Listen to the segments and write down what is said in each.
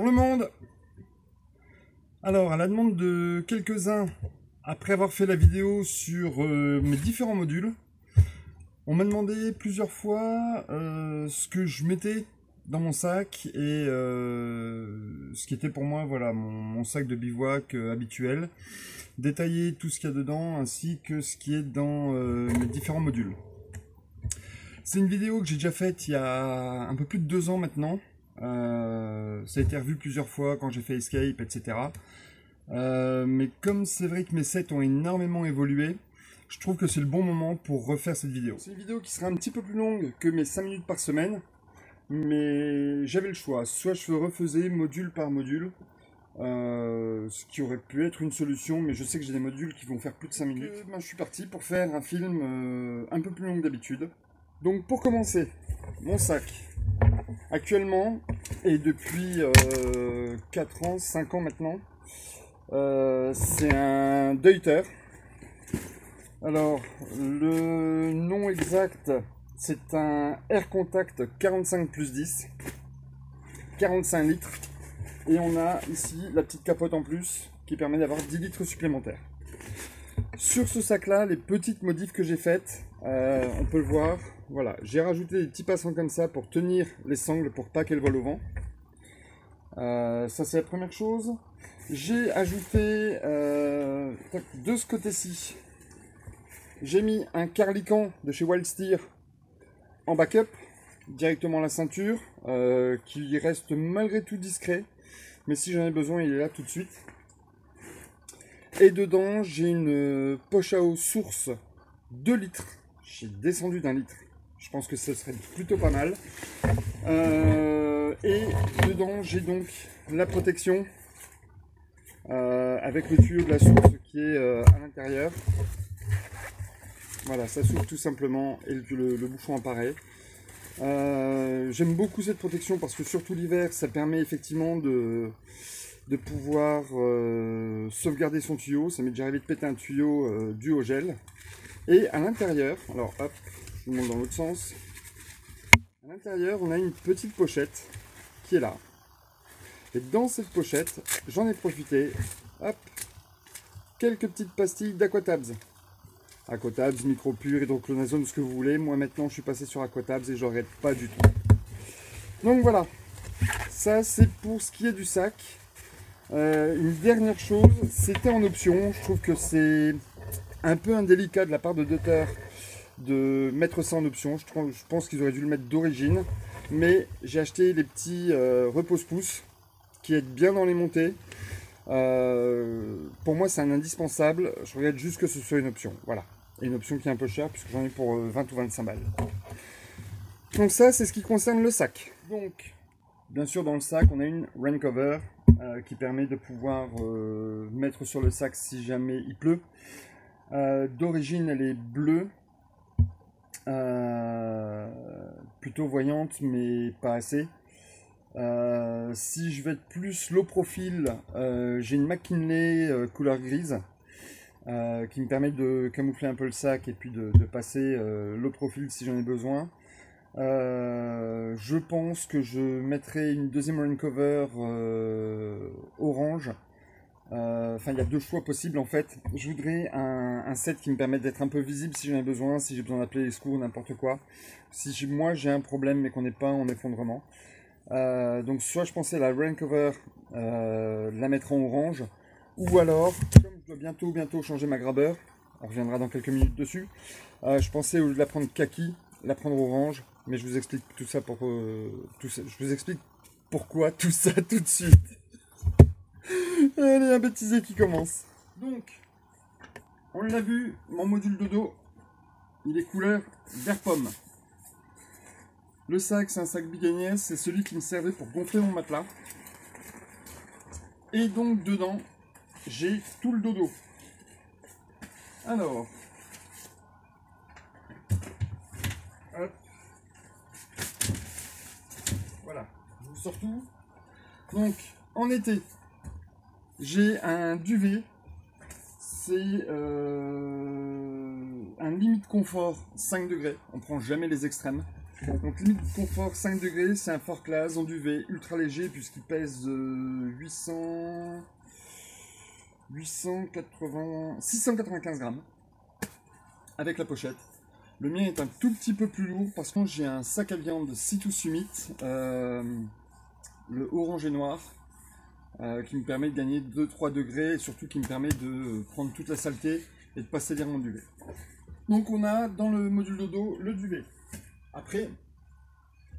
le monde! Alors, à la demande de quelques-uns, après avoir fait la vidéo sur mes différents modules, on m'a demandé plusieurs fois ce que je mettais dans mon sac et ce qui était pour moi voilà, mon sac de bivouac habituel, détailler tout ce qu'il y a dedans ainsi que ce qui est dans mes différents modules. C'est une vidéo que j'ai déjà faite il y a un peu plus de 2 ans maintenant. Ça a été revu plusieurs fois quand j'ai fait Escape, etc. Mais comme c'est vrai que mes sets ont énormément évolué, je trouve que c'est le bon moment pour refaire cette vidéo. C'est une vidéo qui sera un petit peu plus longue que mes 5 minutes par semaine, mais j'avais le choix. Soit je refaisais module par module, ce qui aurait pu être une solution, mais je sais que j'ai des modules qui vont faire plus de 5 minutes. Je suis parti pour faire un film un peu plus long que d'habitude. Donc pour commencer, mon sac, actuellement, et depuis 4 ans, 5 ans maintenant, c'est un Deuter. Alors, le nom exact, c'est un Air Contact 45+10, 45 litres. Et on a ici la petite capote en plus qui permet d'avoir 10 litres supplémentaires. Sur ce sac-là, les petites modifs que j'ai faites, on peut le voir. Voilà, j'ai rajouté des petits passants comme ça pour tenir les sangles pour pas qu'elles volent au vent. Ça, c'est la première chose. J'ai ajouté de ce côté-ci, j'ai mis un carlican de chez Wild Steer en backup, directement à la ceinture, qui reste malgré tout discret, mais si j'en ai besoin, il est là tout de suite. Et dedans, j'ai une poche à eau source 2 litres. J'ai descendu d'1 litre. Je pense que ce serait plutôt pas mal. Et dedans, j'ai donc la protection avec le tuyau de la source qui est à l'intérieur. Voilà, ça s'ouvre tout simplement et le bouchon apparaît. J'aime beaucoup cette protection parce que surtout l'hiver, ça permet effectivement de pouvoir sauvegarder son tuyau. Ça m'est déjà arrivé de péter un tuyau dû au gel. Et à l'intérieur, alors hop, je vous montre dans l'autre sens. À l'intérieur, on a une petite pochette qui est là. Et dans cette pochette, j'en ai profité, hop, quelques petites pastilles d'Aquatabs. Aquatabs, Micropure, Hydroclonazone, ce que vous voulez. Moi maintenant, je suis passé sur Aquatabs et je regrette pas du tout. Donc voilà, ça c'est pour ce qui est du sac. Une dernière chose, c'était en option. Je trouve que c'est un peu indélicat de la part de Deuter de mettre ça en option. Je pense qu'ils auraient dû le mettre d'origine. Mais j'ai acheté les petits repose-pouces qui aident bien dans les montées. Pour moi, c'est un indispensable. Je regrette juste que ce soit une option. Voilà. Et une option qui est un peu chère puisque j'en ai pour 20 ou 25 balles. Donc ça, c'est ce qui concerne le sac. Donc, bien sûr, dans le sac, on a une rain cover qui permet de pouvoir mettre sur le sac si jamais il pleut. D'origine, elle est bleue, plutôt voyante, mais pas assez. Si je veux être plus low profil, j'ai une McKinley couleur grise qui me permet de camoufler un peu le sac et puis de passer low profil si j'en ai besoin. Je pense que je mettrai une deuxième rain cover orange. Enfin, il y a 2 choix possibles en fait. Je voudrais un set qui me permette d'être un peu visible si j'en ai besoin, si j'ai besoin d'appeler les secours, n'importe quoi. Si moi j'ai un problème mais qu'on n'est pas en effondrement. Donc soit je pensais la rain cover, la mettre en orange, ou alors, comme je dois bientôt changer ma grabber, on reviendra dans quelques minutes dessus, je pensais au lieu de la prendre kaki, la prendre orange, mais je vous explique tout ça pour je vous explique pourquoi tout ça tout de suite. Allez, un bêtisier qui commence. Donc, on l'a vu, mon module de dos, il est couleur vert pomme. Le sac, c'est un sac Big Agnès, c'est celui qui me servait pour gonfler mon matelas. Et donc, dedans, j'ai tout le dodo. Alors, hop. Voilà, je vous sors tout. Donc, en été, j'ai un duvet. C'est un limite confort 5 degrés. On prend jamais les extrêmes. Donc limite de confort 5 degrés, c'est un fort class en duvet ultra léger puisqu'il pèse 695 grammes avec la pochette. Le mien est un tout petit peu plus lourd parce que j'ai un sac à viande Sea2 Summit, le orange et noir, qui me permet de gagner 2-3 degrés et surtout qui me permet de prendre toute la saleté et de passer derrière mon duvet. Donc on a dans le module dodo le duvet. Après,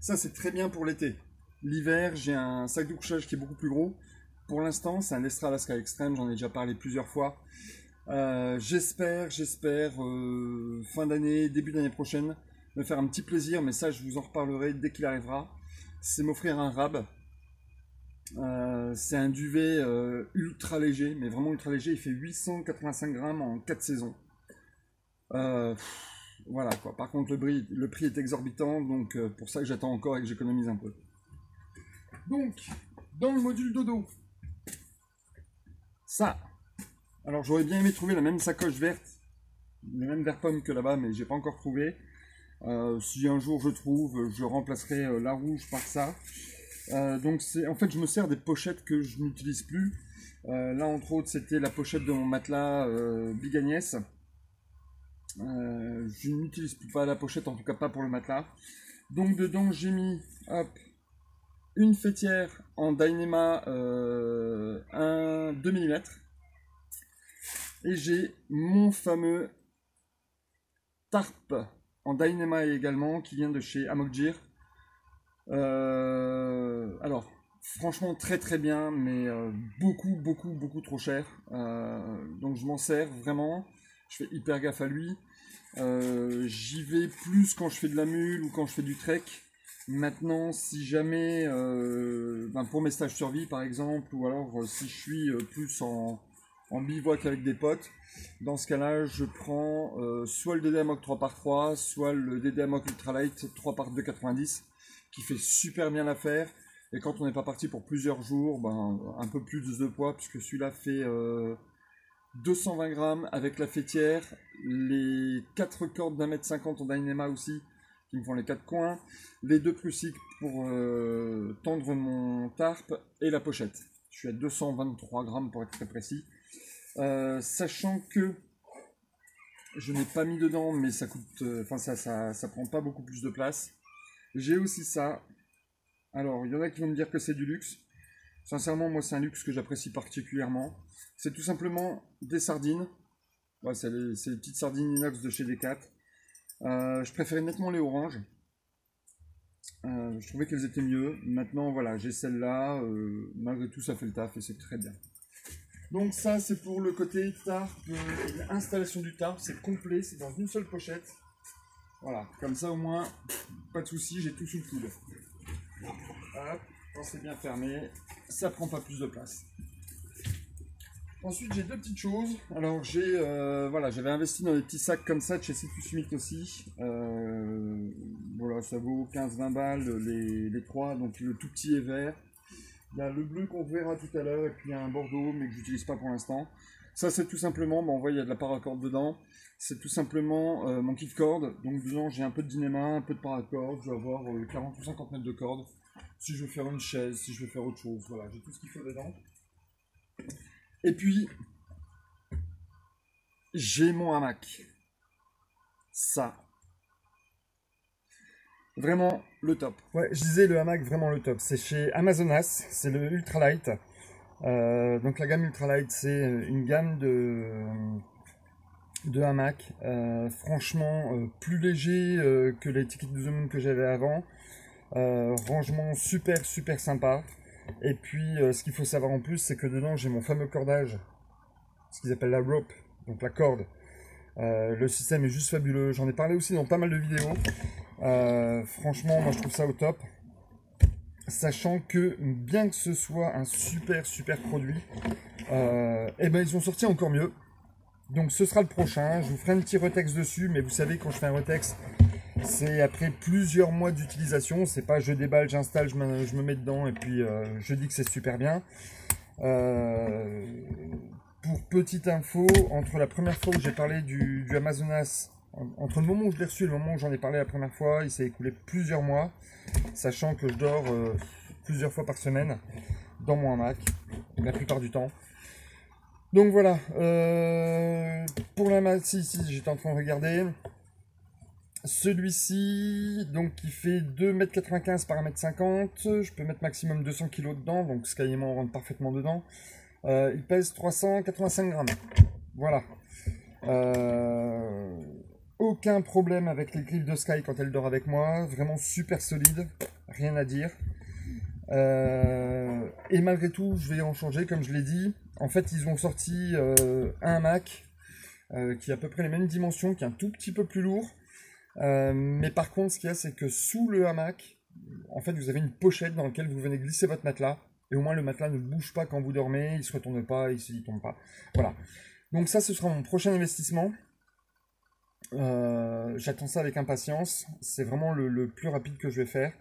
ça c'est très bien pour l'été. L'hiver, j'ai un sac de couchage qui est beaucoup plus gros. Pour l'instant, c'est un Lestra Alaska Extreme, j'en ai déjà parlé plusieurs fois. J'espère fin d'année, début d'année prochaine, me faire un petit plaisir, mais ça je vous en reparlerai dès qu'il arrivera. C'est m'offrir un rab. C'est un duvet ultra léger, mais vraiment ultra léger. Il fait 885 grammes en 4 saisons. Voilà quoi. Par contre, le prix est exorbitant, donc pour ça que j'attends encore et que j'économise un peu. Donc, dans le module dodo, ça. Alors, j'aurais bien aimé trouver la même sacoche verte, le même vert pomme que là-bas, mais j'ai pas encore trouvé. Si un jour je trouve, je remplacerai la rouge par ça. Donc en fait je me sers des pochettes que je n'utilise plus. Là entre autres c'était la pochette de mon matelas Big Agnès. Je n'utilise plus pas la pochette, en tout cas pas pour le matelas. Donc dedans j'ai mis une fêtière en Dyneema 2 mm. Et j'ai mon fameux tarp en Dyneema également qui vient de chez Amokjir. Alors, franchement très bien, mais beaucoup trop cher. Donc je m'en sers vraiment. Je fais hyper gaffe à lui. J'y vais plus quand je fais de la mule ou quand je fais du trek. Maintenant, si jamais, pour mes stages survie par exemple, ou alors si je suis plus en bivouac avec des potes, dans ce cas-là, je prends soit le DD-Amok 3x3, soit le DD-Amok Ultralight 3x2,90. Qui fait super bien l'affaire. Et quand on n'est pas parti pour plusieurs jours, un peu plus de poids, puisque celui-là fait 220 grammes avec la fêtière, les 4 cordes d'1,50 m en Dyneema aussi, qui me font les 4 coins, les 2 prussiques pour tendre mon tarp, et la pochette. Je suis à 223 grammes pour être très précis. Sachant que je n'ai pas mis dedans, mais ça coûte, ça prend pas beaucoup plus de place. J'ai aussi ça. Alors, il y en a qui vont me dire que c'est du luxe. Sincèrement, moi, c'est un luxe que j'apprécie particulièrement. C'est tout simplement des sardines. Ouais, c'est les petites sardines inox de chez Decat. Je préférais nettement les oranges. Je trouvais qu'elles étaient mieux. Maintenant, voilà, j'ai celle-là. Malgré tout, ça fait le taf et c'est très bien. Donc ça, c'est pour le côté tarp. L'installation du tarp, c'est complet. C'est dans une seule pochette. Voilà, comme ça au moins, pas de souci, j'ai tout sous le coude. Hop, quand c'est bien fermé, ça prend pas plus de place. Ensuite, j'ai deux petites choses. Alors, j'avais investi dans des petits sacs comme ça de chez Sea2 Summit aussi. Voilà, ça vaut 15-20 balles les trois. Donc, le tout petit est vert. Il y a le bleu qu'on verra tout à l'heure et puis il y a un bordeaux, mais que j'utilise pas pour l'instant. Ça, c'est tout simplement, on voit, il y a de la paracorde dedans. C'est tout simplement mon kit corde. Donc, dedans, j'ai un peu de Dyneema, un peu de paracorde. Je vais avoir 40 ou 50 mètres de corde. Si je veux faire une chaise, si je veux faire autre chose. Voilà, j'ai tout ce qu'il faut dedans. Et puis, j'ai mon hamac. Ça. Vraiment le top. Ouais, je disais le hamac, vraiment le top. C'est chez Amazonas, c'est le Ultralight. Donc la gamme Ultralight, c'est une gamme de hamac. Franchement, plus léger que les Ticket to the Moon que j'avais avant. Rangement super sympa. Et puis, ce qu'il faut savoir en plus, c'est que dedans, j'ai mon fameux cordage, ce qu'ils appellent la rope, donc la corde. Le système est juste fabuleux. J'en ai parlé aussi dans pas mal de vidéos. Franchement, moi, je trouve ça au top. Sachant que, bien que ce soit un super produit, ils ont sorti encore mieux. Donc, ce sera le prochain. Je vous ferai un petit retex dessus, mais vous savez, quand je fais un retex, c'est après plusieurs mois d'utilisation. C'est pas je déballe, j'installe, je me mets dedans et puis je dis que c'est super bien. Pour petite info, entre la première fois où j'ai parlé du Amazonas Entre le moment où je l'ai reçu et le moment où j'en ai parlé la première fois, il s'est écoulé plusieurs mois, sachant que je dors plusieurs fois par semaine dans mon hamac, la plupart du temps. Donc voilà, pour la masse, ici j'étais en train de regarder. Celui-ci, donc qui fait 2,95 m par 1,50 m, je peux mettre maximum 200 kg dedans, donc Sky et moi on rentre parfaitement dedans. Il pèse 385 grammes. Voilà. Aucun problème avec les griffes de Sky quand elle dort avec moi, vraiment super solide, rien à dire. Et malgré tout, je vais en changer, comme je l'ai dit. En fait, ils ont sorti un hamac qui a à peu près les mêmes dimensions, qui est un tout petit peu plus lourd. Mais par contre, ce qu'il y a, c'est que sous le hamac, en fait, vous avez une pochette dans laquelle vous venez glisser votre matelas. Et au moins, le matelas ne bouge pas quand vous dormez, il ne se retourne pas, il ne tombe pas. Voilà. Donc ça, ce sera mon prochain investissement. J'attends ça avec impatience. C'est vraiment le plus rapide que je vais faire.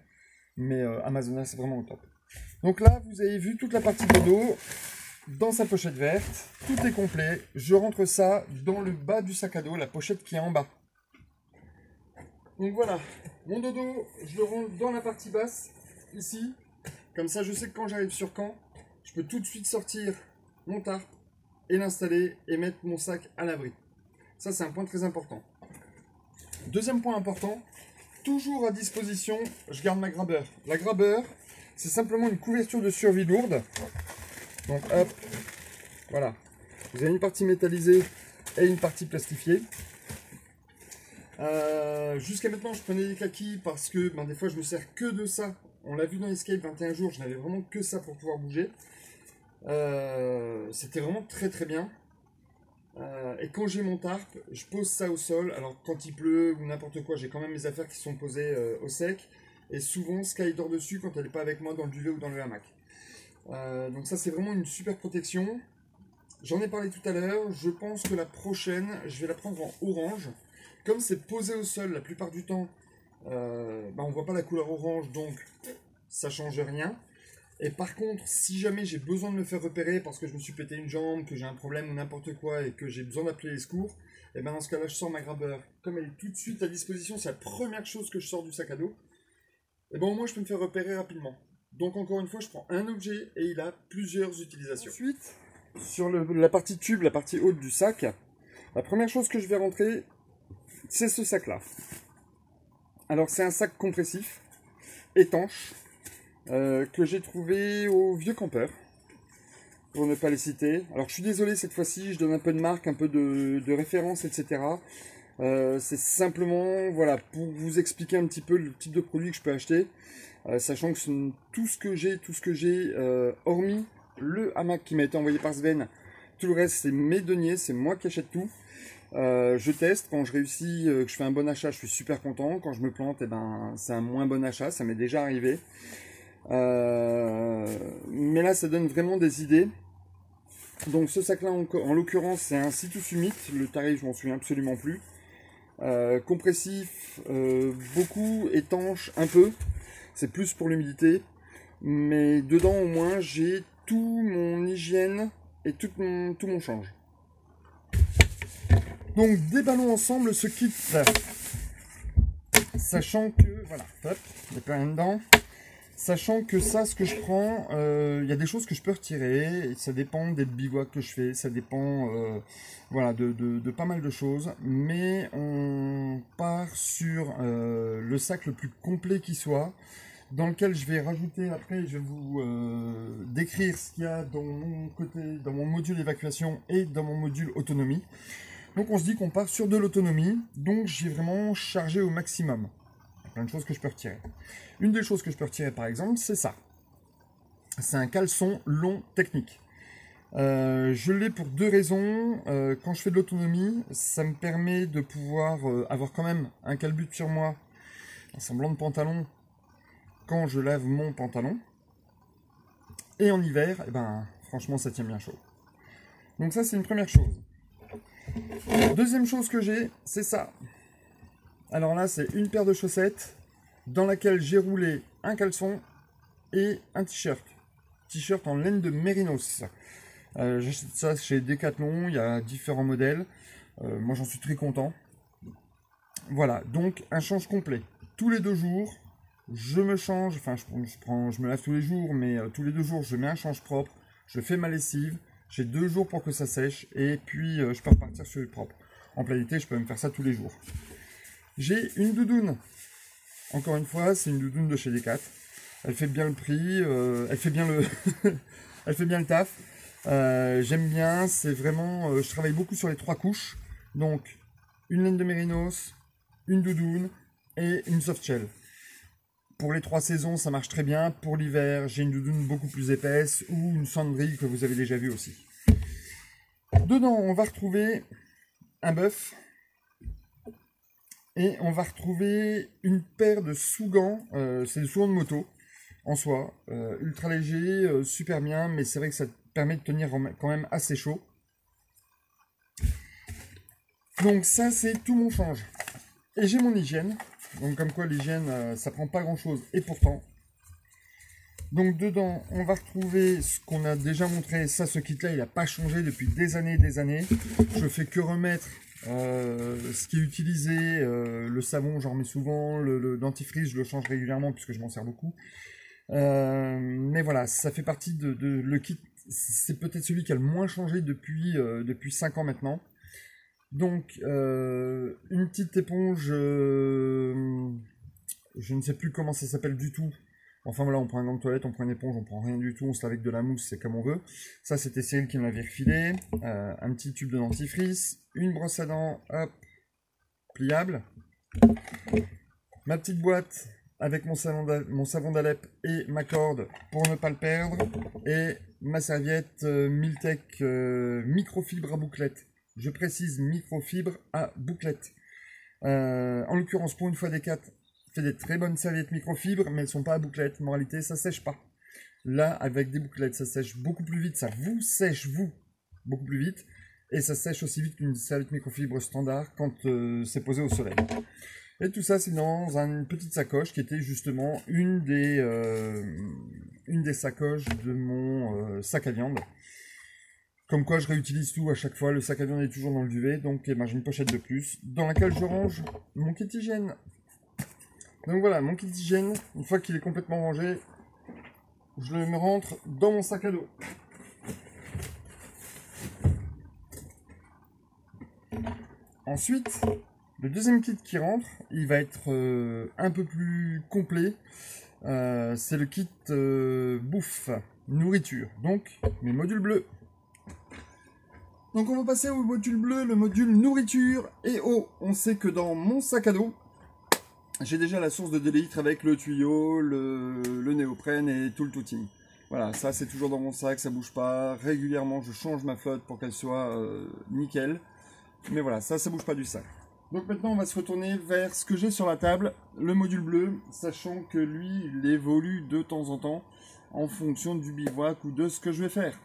Mais Amazona, c'est vraiment au top. Donc là, vous avez vu toute la partie de dos dans sa pochette verte. Tout est complet. Je rentre ça dans le bas du sac à dos, la pochette qui est en bas. Donc voilà, mon dodo, je le rentre dans la partie basse, ici. Comme ça, je sais que quand j'arrive sur Caen, je peux tout de suite sortir mon tarp et l'installer et mettre mon sac à l'abri. Ça, c'est un point très important. Deuxième point important, toujours à disposition, je garde ma grabeur. La grabeur, c'est simplement une couverture de survie lourde. Donc hop, voilà. Vous avez une partie métallisée et une partie plastifiée. Jusqu'à maintenant, je prenais des kakis parce que des fois, je me sers que de ça. On l'a vu dans Escape 21 jours, je n'avais vraiment que ça pour pouvoir bouger. C'était vraiment très très bien. Et quand j'ai mon tarp, je pose ça au sol. Alors quand il pleut ou n'importe quoi, j'ai quand même mes affaires qui sont posées au sec. Et souvent, Sky dort dessus quand elle n'est pas avec moi dans le duvet ou dans le hamac. Donc ça, c'est vraiment une super protection. J'en ai parlé tout à l'heure. Je pense que la prochaine, je vais la prendre en orange. Comme c'est posé au sol la plupart du temps, on voit pas la couleur orange, donc ça change rien. Et par contre, si jamais j'ai besoin de me faire repérer parce que je me suis pété une jambe, que j'ai un problème ou n'importe quoi et que j'ai besoin d'appeler les secours, et dans ce cas-là, je sors ma grabeur. Comme elle est tout de suite à disposition, c'est la première chose que je sors du sac à dos. Et au moins, je peux me faire repérer rapidement. Donc encore une fois, je prends un objet et il a plusieurs utilisations. Ensuite, sur la partie tube, la partie haute du sac, la première chose que je vais rentrer, c'est ce sac-là. Alors, c'est un sac compressif, étanche, que j'ai trouvé au Vieux Campeur, pour ne pas les citer. Alors, je suis désolé, cette fois-ci, je donne un peu de marque, un peu de référence, etc. C'est simplement, voilà, pour vous expliquer un petit peu le type de produit que je peux acheter, sachant que tout ce que j'ai, hormis le hamac qui m'a été envoyé par Sven, tout le reste, c'est mes deniers, c'est moi qui achète tout. Je teste, quand je réussis, que je fais un bon achat, je suis super content. Quand je me plante, c'est un moins bon achat, ça m'est déjà arrivé. Mais là, ça donne vraiment des idées. Donc ce sac-là, en l'occurrence, c'est un Sea to Summit. Le tarif, je m'en souviens absolument plus. Compressif, beaucoup, étanche, un peu. C'est plus pour l'humidité. Mais dedans, au moins, j'ai tout mon hygiène et tout mon change. Donc déballons ensemble ce kit là. Sachant que, voilà, hop, il n'y a plus rien dedans. Sachant que ça, ce que je prends, il y a des choses que je peux retirer. Et ça dépend des bivouacs que je fais, ça dépend voilà, de pas mal de choses. Mais on part sur le sac le plus complet qui soit, dans lequel je vais rajouter, après je vais vous décrire ce qu'il y a dans mon module évacuation et dans mon module autonomie. Donc on se dit qu'on part sur de l'autonomie, donc j'ai vraiment chargé au maximum. Il y a plein de choses que je peux retirer. Une des choses que je peux retirer par exemple, c'est ça. C'est un caleçon long technique. Je l'ai pour deux raisons. Quand je fais de l'autonomie, ça me permet de pouvoir avoir quand même un calbut sur moi, un semblant de pantalon, quand je lave mon pantalon. Et en hiver, franchement ça tient bien chaud. Donc ça c'est une première chose. Deuxième chose que j'ai, c'est ça. Alors là, c'est une paire de chaussettes dans laquelle j'ai roulé un caleçon et un t-shirt. T-shirt en laine de mérinos. J'achète ça chez Decathlon, il y a différents modèles. Moi, j'en suis très content. Voilà, donc un change complet. Tous les 2 jours, je me change, enfin je me lave tous les jours, mais tous les 2 jours, je mets un change propre, je fais ma lessive, j'ai 2 jours pour que ça sèche, et puis je peux repartir sur le propre. En plein été, je peux même faire ça tous les jours. J'ai une doudoune. Encore une fois, c'est une doudoune de chez Decat. Elle fait bien le prix, elle fait bien le, elle fait bien le taf. J'aime bien, c'est vraiment, je travaille beaucoup sur les 3 couches. Donc, une laine de mérinos, une doudoune et une soft shell. Pour les 3 saisons, ça marche très bien. Pour l'hiver, j'ai une doudoune beaucoup plus épaisse ou une cendrille que vous avez déjà vu aussi. Dedans, on va retrouver un bœuf. Et on va retrouver une paire de sous-gants. C'est des sous-gants de moto en soi. Ultra léger, super bien. Mais c'est vrai que ça permet de tenir quand même assez chaud. Donc ça, c'est tout mon change. Et j'ai mon hygiène. Donc comme quoi l'hygiène, ça prend pas grand-chose. Et pourtant. Donc dedans, on va retrouver ce qu'on a déjà montré. Ça, ce kit-là, il n'a pas changé depuis des années et des années. Je fais que remettre ce qui est utilisé. Le savon, j'en remets souvent. Le dentifrice, je le change régulièrement puisque je m'en sers beaucoup. Mais voilà, ça fait partie de le kit. C'est peut-être celui qui a le moins changé depuis 5 ans maintenant. Donc, une petite éponge, je ne sais plus comment ça s'appelle du tout. Enfin voilà, on prend un gant de toilette, on prend une éponge, on prend rien du tout, on se lave avec de la mousse, c'est comme on veut. Ça, c'était Cyril qui me l'avait refilé. Un petit tube de dentifrice, une brosse à dents, hop, pliable. Ma petite boîte avec mon savon d'Alep et ma corde pour ne pas le perdre. Et ma serviette Miltech microfibre à bouclette. Je précise microfibre à bouclette. En l'occurrence, pour une fois Decat fait des très bonnes serviettes microfibres, mais elles sont pas à bouclette. Moralité, ça sèche pas. Là, avec des bouclettes, ça sèche beaucoup plus vite. Ça vous sèche, vous, beaucoup plus vite. Et ça sèche aussi vite qu'une serviette microfibre standard quand c'est posé au soleil. Et tout ça, c'est dans une petite sacoche qui était justement une des sacoches de mon sac à viande. Comme quoi, je réutilise tout à chaque fois. Le sac à viande est toujours dans le duvet, donc eh ben, j'ai une pochette de plus dans laquelle je range mon kit hygiène. Donc voilà, mon kit hygiène, une fois qu'il est complètement rangé, je le rentre dans mon sac à dos. Ensuite, le deuxième kit qui rentre, il va être un peu plus complet. C'est le kit bouffe, nourriture. Donc, mes modules bleus. Donc on va passer au module bleu, le module nourriture et eau. On sait que dans mon sac à dos, j'ai déjà la source de 2 litres avec le tuyau, le néoprène et tout le touting. Voilà, ça c'est toujours dans mon sac, ça bouge pas. Régulièrement, je change ma flotte pour qu'elle soit nickel. Mais voilà, ça bouge pas du sac. Donc maintenant, on va se retourner vers ce que j'ai sur la table, le module bleu, sachant que lui, il évolue de temps en temps en fonction du bivouac ou de ce que je vais faire.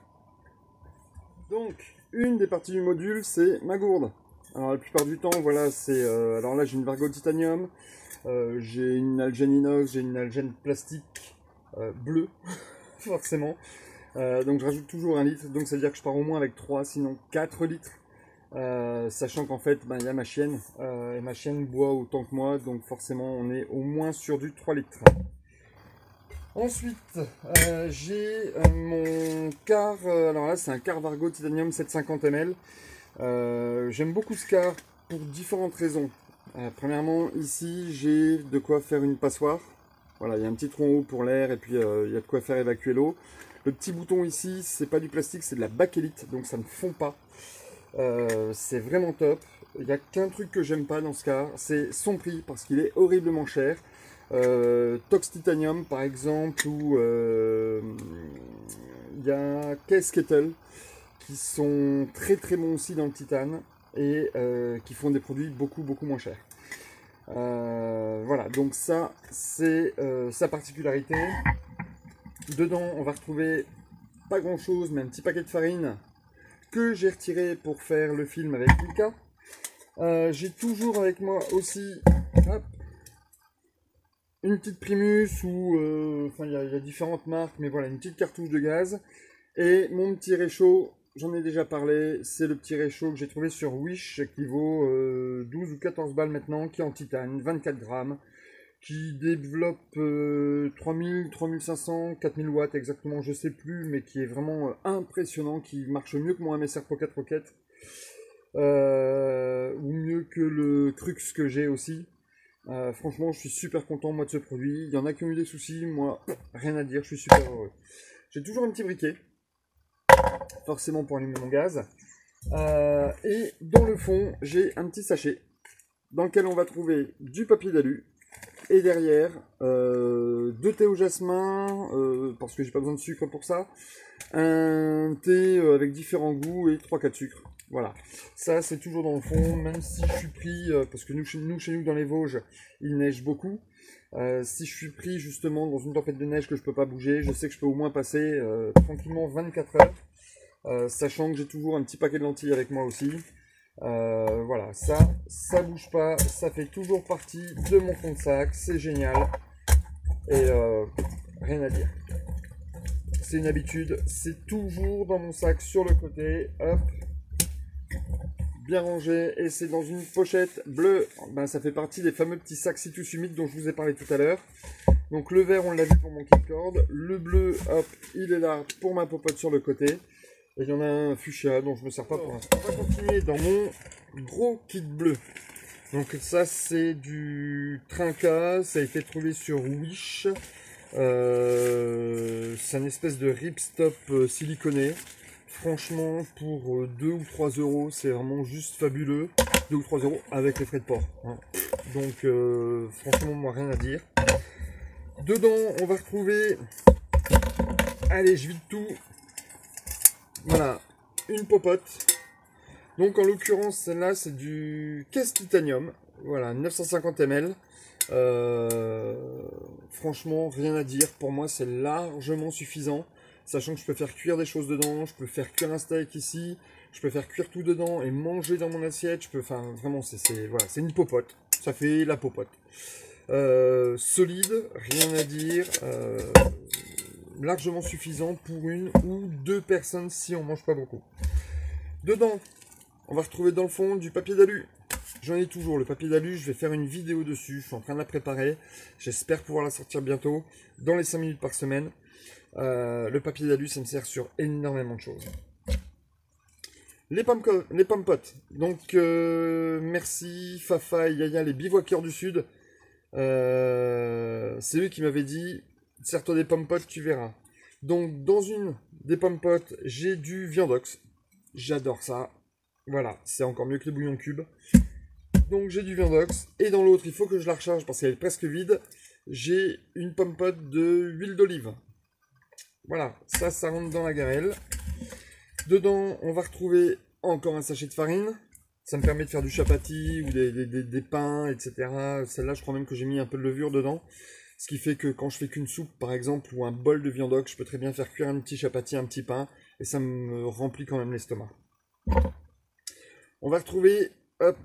Donc, une des parties du module, c'est ma gourde. Alors la plupart du temps, voilà, c'est... alors là, j'ai une Vargo titanium, j'ai une algène inox, j'ai une algène plastique bleue, forcément. Donc je rajoute toujours 1 litre, donc ça veut dire que je pars au moins avec 3, sinon 4 litres. Sachant qu'en fait, il y a ma chienne, et ma chienne boit autant que moi, donc forcément, on est au moins sur du 3 litres. Ensuite, j'ai mon car, alors là c'est un car Vargo Titanium 750 ml. J'aime beaucoup ce car pour différentes raisons. Premièrement, ici j'ai de quoi faire une passoire. Voilà, il y a un petit trou en haut pour l'air et puis il y a de quoi faire évacuer l'eau. Le petit bouton ici, c'est pas du plastique, c'est de la bakélite, donc ça ne fond pas. C'est vraiment top. Il n'y a qu'un truc que j'aime pas dans ce car, c'est son prix parce qu'il est horriblement cher. Tox Titanium par exemple, ou il y a Case Kettle qui sont très très bons aussi dans le titane et qui font des produits beaucoup moins chers. Voilà, donc ça c'est sa particularité. Dedans on va retrouver pas grand chose mais un petit paquet de farine que j'ai retiré pour faire le film avec Milka. J'ai toujours avec moi aussi hop, une petite Primus ou enfin il y a différentes marques, mais voilà, une petite cartouche de gaz et mon petit réchaud j'en ai déjà parlé, c'est le petit réchaud que j'ai trouvé sur Wish qui vaut 12 ou 14 balles maintenant, qui est en titane, 24 grammes, qui développe 3000, 3500, 4000 watts exactement, je sais plus, mais qui est vraiment impressionnant, qui marche mieux que mon MSR Pocket Rocket, ou mieux que le Crux que j'ai aussi. Franchement, je suis super content moi de ce produit. Il y en a qui ont eu des soucis, moi, rien à dire, je suis super heureux. J'ai toujours un petit briquet, forcément pour allumer mon gaz. Et dans le fond, j'ai un petit sachet dans lequel on va trouver du papier d'alu. Et derrière, deux thés au jasmin, parce que j'ai pas besoin de sucre pour ça. Un thé avec différents goûts et 3-4 sucres. Voilà, ça c'est toujours dans le fond, même si je suis pris, parce que chez nous dans les Vosges, il neige beaucoup. Si je suis pris justement dans une tempête de neige que je peux pas bouger, je sais que je peux au moins passer tranquillement 24 heures, sachant que j'ai toujours un petit paquet de lentilles avec moi aussi. Voilà, ça bouge pas, ça fait toujours partie de mon fond de sac, c'est génial. Et rien à dire. C'est une habitude, c'est toujours dans mon sac sur le côté, hop, bien rangé, et c'est dans une pochette bleue. Ben, ça fait partie des fameux petits sacs Citus humides dont je vous ai parlé tout à l'heure. Donc le vert, on l'a vu pour mon kit cord, le bleu, hop, il est là pour ma popote sur le côté. Et il y en a un fuchsia dont je ne me sers pas pour l'instant. On va continuer dans mon gros kit bleu. Donc ça c'est du Trinca, ça a été trouvé sur Wish. C'est une espèce de ripstop siliconé. Franchement, pour 2 ou 3 euros, c'est vraiment juste fabuleux. 2 ou 3 euros avec les frais de port. Hein. Donc, franchement, moi, rien à dire. Dedans, on va retrouver... Allez, je vide tout. Voilà, une popote. Donc, en l'occurrence, celle-là, c'est du Caisse Titanium. Voilà, 950 ml. Franchement, rien à dire. Pour moi, c'est largement suffisant. Sachant que je peux faire cuire des choses dedans, je peux faire cuire un steak ici, je peux faire cuire tout dedans et manger dans mon assiette. Je peux, enfin, vraiment, voilà, c'est une popote. Ça fait la popote. Solide, rien à dire. Largement suffisant pour une ou deux personnes si on mange pas beaucoup. Dedans, on va retrouver dans le fond du papier d'alu. J'en ai toujours le papier d'alu, je vais faire une vidéo dessus, je suis en train de la préparer. J'espère pouvoir la sortir bientôt, dans les 5 minutes par semaine. Le papier d'alu, ça me sert sur énormément de choses. Les pommes potes. Donc, merci Fafa et Yaya, les bivouaqueurs du Sud. C'est eux qui m'avaient dit, sers-toi des pommes potes, tu verras. Donc, dans une des pommes potes, j'ai du viandox. J'adore ça. Voilà, c'est encore mieux que les bouillons cubes. Donc, j'ai du viandox. Et dans l'autre, il faut que je la recharge parce qu'elle est presque vide. J'ai une pomme pote de huile d'olive. Voilà, ça rentre dans la gamelle. Dedans, on va retrouver encore un sachet de farine. Ça me permet de faire du chapati ou des pains, etc. Celle-là, je crois même que j'ai mis un peu de levure dedans. Ce qui fait que quand je fais qu'une soupe, par exemple, ou un bol de viandox, je peux très bien faire cuire un petit chapati, un petit pain. Et ça me remplit quand même l'estomac. On va retrouver, hop,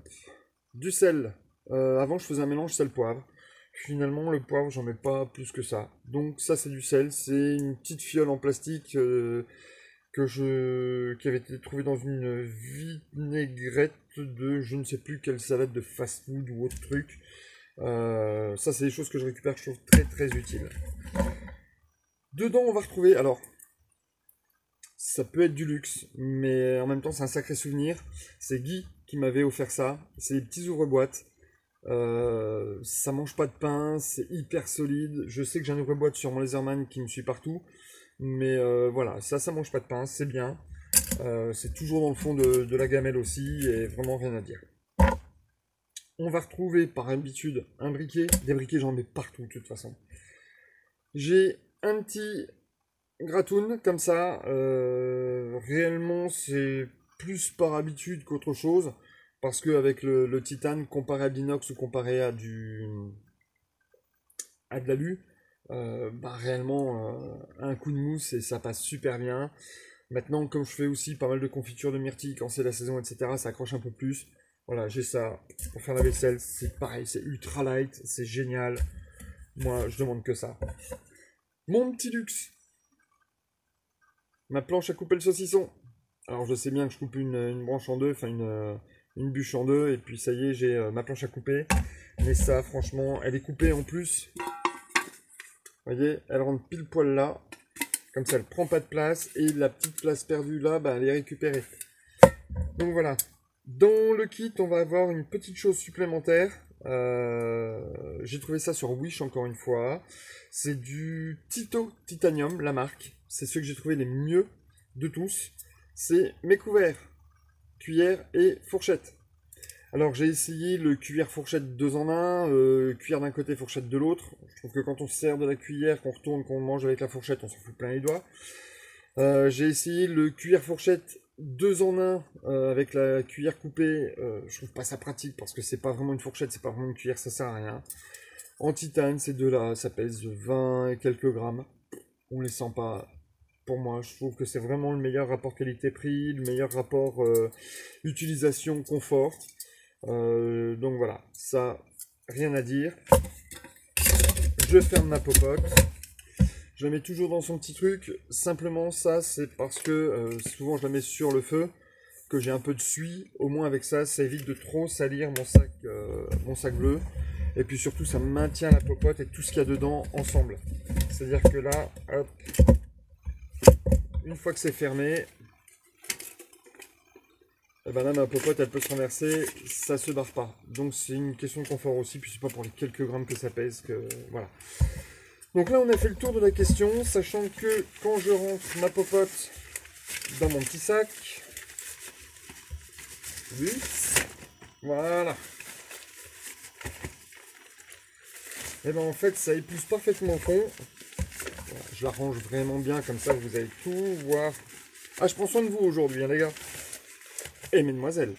du sel. Avant, je faisais un mélange sel-poivre. Finalement, le poivre, j'en mets pas plus que ça. Donc ça, c'est du sel. C'est une petite fiole en plastique qui avait été trouvée dans une vinaigrette de je ne sais plus quelle salade de fast-food ou autre truc. Ça, c'est des choses que je récupère, que je trouve très très utiles. Dedans, on va retrouver... Alors, ça peut être du luxe, mais en même temps, c'est un sacré souvenir. C'est Guy qui m'avait offert ça. C'est des petits ouvre-boîtes. Ça mange pas de pain, c'est hyper solide. Je sais que j'ai un ouvre-boîte sur mon Laserman qui me suit partout. Mais voilà, ça mange pas de pain, c'est bien. C'est toujours dans le fond de la gamelle aussi, et vraiment rien à dire. On va retrouver par habitude un briquet. Des briquets, j'en mets partout de toute façon. J'ai un petit gratoun comme ça. Réellement, c'est plus par habitude qu'autre chose. Parce qu'avec le titane, comparé à l'inox ou comparé à de l'alu, réellement, un coup de mousse et ça passe super bien. Maintenant, comme je fais aussi pas mal de confitures de myrtille quand c'est la saison, etc., ça accroche un peu plus. Voilà, j'ai ça pour faire la vaisselle. C'est pareil, c'est ultra light, c'est génial. Moi, je demande que ça. Mon petit luxe. Ma planche à couper le saucisson. Alors je sais bien que je coupe une branche en deux, enfin une bûche en deux, et puis ça y est, j'ai ma planche à couper. Mais ça, franchement, elle est coupée en plus. Vous voyez, elle rentre pile poil là. Comme ça, elle prend pas de place, et la petite place perdue là, bah, elle est récupérée. Donc voilà. Dans le kit, on va avoir une petite chose supplémentaire. J'ai trouvé ça sur Wish encore une fois. C'est du Tito Titanium, la marque. C'est ceux que j'ai trouvé les mieux de tous. C'est mes couverts, cuillère et fourchette. Alors j'ai essayé le cuillère fourchette 2 en 1, cuillère d'un côté, fourchette de l'autre. Je trouve que quand on se sert de la cuillère, qu'on retourne, qu'on mange avec la fourchette, on s'en fout plein les doigts. J'ai essayé le cuillère fourchette 2 en 1 avec la cuillère coupée. Je trouve pas ça pratique parce que c'est pas vraiment une fourchette, c'est pas vraiment une cuillère, ça sert à rien. En titane, ces deux-là, ça pèse 20 et quelques grammes. On les sent pas. Pour moi, je trouve que c'est vraiment le meilleur rapport qualité-prix, le meilleur rapport utilisation-confort. Donc voilà, ça, rien à dire. Je ferme ma popote. Je la mets toujours dans son petit truc. Simplement, ça, c'est parce que souvent je la mets sur le feu, que j'ai un peu de suie. Au moins avec ça, ça évite de trop salir mon sac bleu. Et puis surtout, ça maintient la popote et tout ce qu'il y a dedans ensemble. C'est-à-dire que là, hop, une fois que c'est fermé, et ben là, ma popote, elle peut se renverser, ça se barre pas. Donc c'est une question de confort aussi, puis c'est pas pour les quelques grammes que ça pèse que voilà. Donc là, on a fait le tour de la question, sachant que quand je rentre ma popote dans mon petit sac, oui, voilà. Et ben en fait, ça épouse parfaitement le fond. Voilà, je la range vraiment bien, comme ça, vous allez tout voir. Ah, je prends soin de vous aujourd'hui, hein, les gars. Et mesdemoiselles.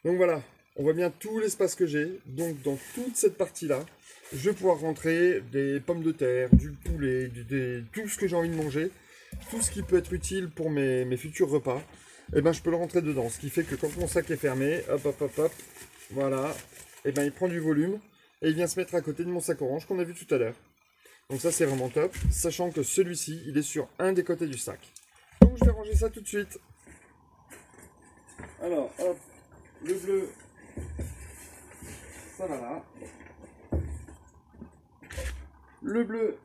Donc voilà, on voit bien tout l'espace que j'ai. Donc dans toute cette partie-là, je vais pouvoir rentrer des pommes de terre, du poulet, tout ce que j'ai envie de manger, tout ce qui peut être utile pour mes futurs repas, et ben je peux le rentrer dedans. Ce qui fait que quand mon sac est fermé, hop hop hop hop, voilà, et ben il prend du volume et il vient se mettre à côté de mon sac orange qu'on a vu tout à l'heure. Donc ça c'est vraiment top, sachant que celui-ci, il est sur un des côtés du sac. Donc je vais ranger ça tout de suite. Alors, hop, le bleu, ça va là. Le bleu,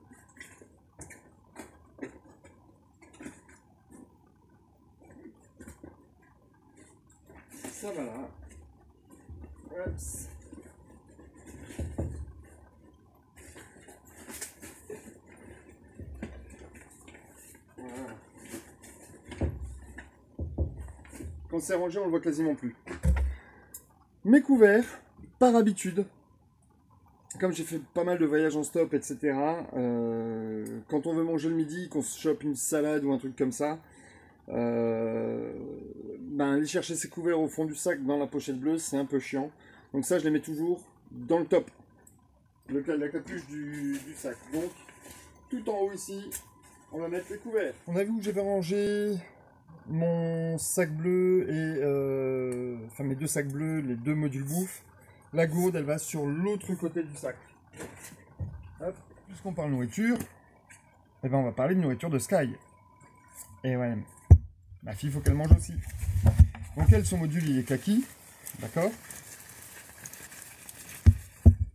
ça va là. Oups. Voilà. Quand c'est rangé, on le voit quasiment plus. Mes couverts, par habitude, comme j'ai fait pas mal de voyages en stop, etc., quand on veut manger le midi, qu'on se chope une salade ou un truc comme ça, aller chercher ses couverts au fond du sac dans la pochette bleue, c'est un peu chiant. Donc ça, je les mets toujours dans le top, la capuche du sac. Donc, tout en haut ici, on va mettre les couverts. On a vu où j'avais rangé mon sac bleu et enfin mes deux sacs bleus, les deux modules bouffe. La gourde, elle va sur l'autre côté du sac. Hop, puisqu'on parle nourriture, eh ben on va parler de nourriture de Sky. Et ouais, ma fille, il faut qu'elle mange aussi. Donc elle, son module, il est kaki, d'accord.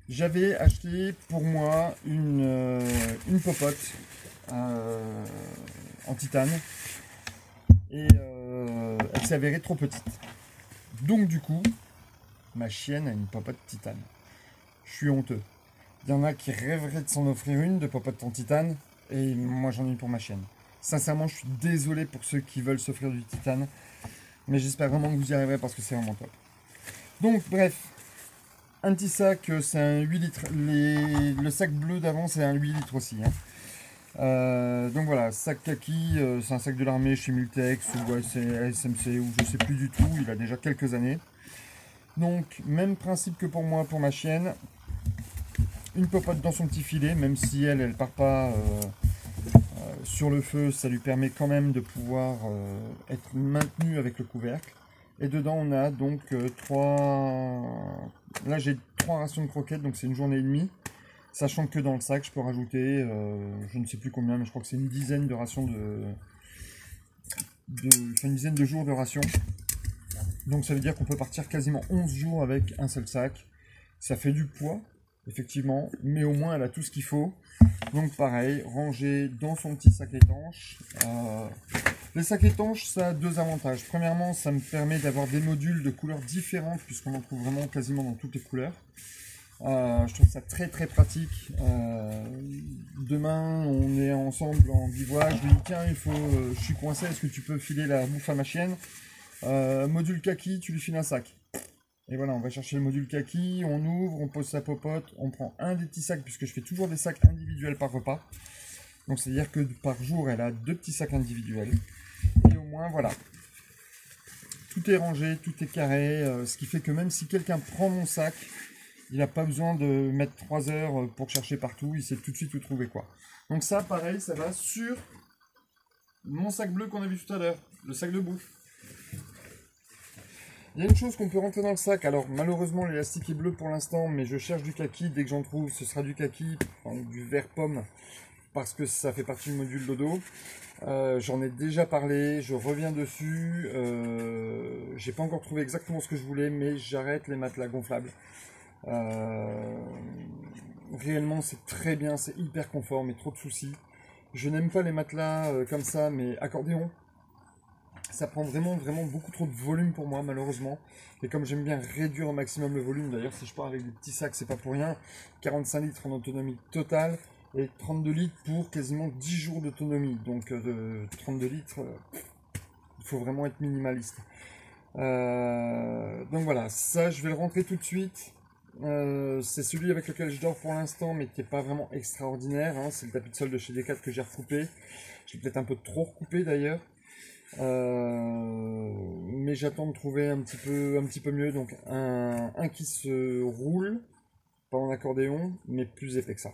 J'avais acheté pour moi une popote en titane. Et elle s'est avérée trop petite. Donc du coup, ma chienne a une popote titane. Je suis honteux. Il y en a qui rêveraient de s'en offrir une de popote en titane, et moi j'en ai une pour ma chienne. Sincèrement, je suis désolé pour ceux qui veulent s'offrir du titane, mais j'espère vraiment que vous y arriverez parce que c'est vraiment top. Donc bref, un petit sac, c'est un 8 litres. Le sac bleu d'avant, c'est un 8 litres aussi. Donc voilà, sac kaki, c'est un sac de l'armée chez Multex ou SMC ou je sais plus du tout, il a déjà quelques années. Donc même principe que pour moi, pour ma chienne, une popote dans son petit filet, même si elle part pas sur le feu, ça lui permet quand même de pouvoir être maintenue avec le couvercle. Et dedans on a donc là j'ai 3 rations de croquettes, donc c'est une journée et demie. Sachant que dans le sac, je peux rajouter, je ne sais plus combien, mais je crois que c'est une dizaine de rations une dizaine de jours de ration. Donc ça veut dire qu'on peut partir quasiment 11 jours avec un seul sac. Ça fait du poids, effectivement, mais au moins elle a tout ce qu'il faut. Donc pareil, rangé dans son petit sac étanche. Les sacs étanches, ça a deux avantages. Premièrement, ça me permet d'avoir des modules de couleurs différentes, puisqu'on en trouve vraiment quasiment dans toutes les couleurs. Je trouve ça très très pratique. Demain, on est ensemble en bivouac. Je lui dis tiens, je suis coincé, est-ce que tu peux filer la bouffe à ma chienne? Module kaki, tu lui files un sac. Et voilà, on va chercher le module kaki, on ouvre, on pose sa popote, on prend un des petits sacs, puisque je fais toujours des sacs individuels par repas. Donc c'est-à-dire que par jour, elle a 2 petits sacs individuels. Et au moins, voilà. Tout est rangé, tout est carré, ce qui fait que même si quelqu'un prend mon sac, il n'a pas besoin de mettre 3 heures pour chercher partout, il sait tout de suite où trouver quoi. Donc ça, pareil, ça va sur mon sac bleu qu'on a vu tout à l'heure, le sac de bouffe. Il y a une chose qu'on peut rentrer dans le sac, alors malheureusement l'élastique est bleu pour l'instant, mais je cherche du kaki, dès que j'en trouve ce sera du kaki, enfin, du vert pomme, parce que ça fait partie du module dodo. J'en ai déjà parlé, je reviens dessus, j'ai pas encore trouvé exactement ce que je voulais, mais j'arrête les matelas gonflables. Réellement c'est très bien, c'est hyper confort, mais trop de soucis. Je n'aime pas les matelas comme ça, mais accordéon. Ça prend vraiment beaucoup trop de volume pour moi malheureusement. Et comme j'aime bien réduire au maximum le volume, d'ailleurs si je pars avec des petits sacs c'est pas pour rien. 45 litres en autonomie totale et 32 litres pour quasiment 10 jours d'autonomie. Donc 32 litres, il faut vraiment être minimaliste. Donc voilà, ça je vais le rentrer tout de suite. C'est celui avec lequel je dors pour l'instant mais qui n'est pas vraiment extraordinaire. Hein. C'est le tapis de sol de chez Decathlon que j'ai recoupé. J'ai peut-être un peu trop recoupé d'ailleurs. Mais j'attends de trouver un petit peu mieux, donc un qui se roule, pas en accordéon, mais plus épais que ça.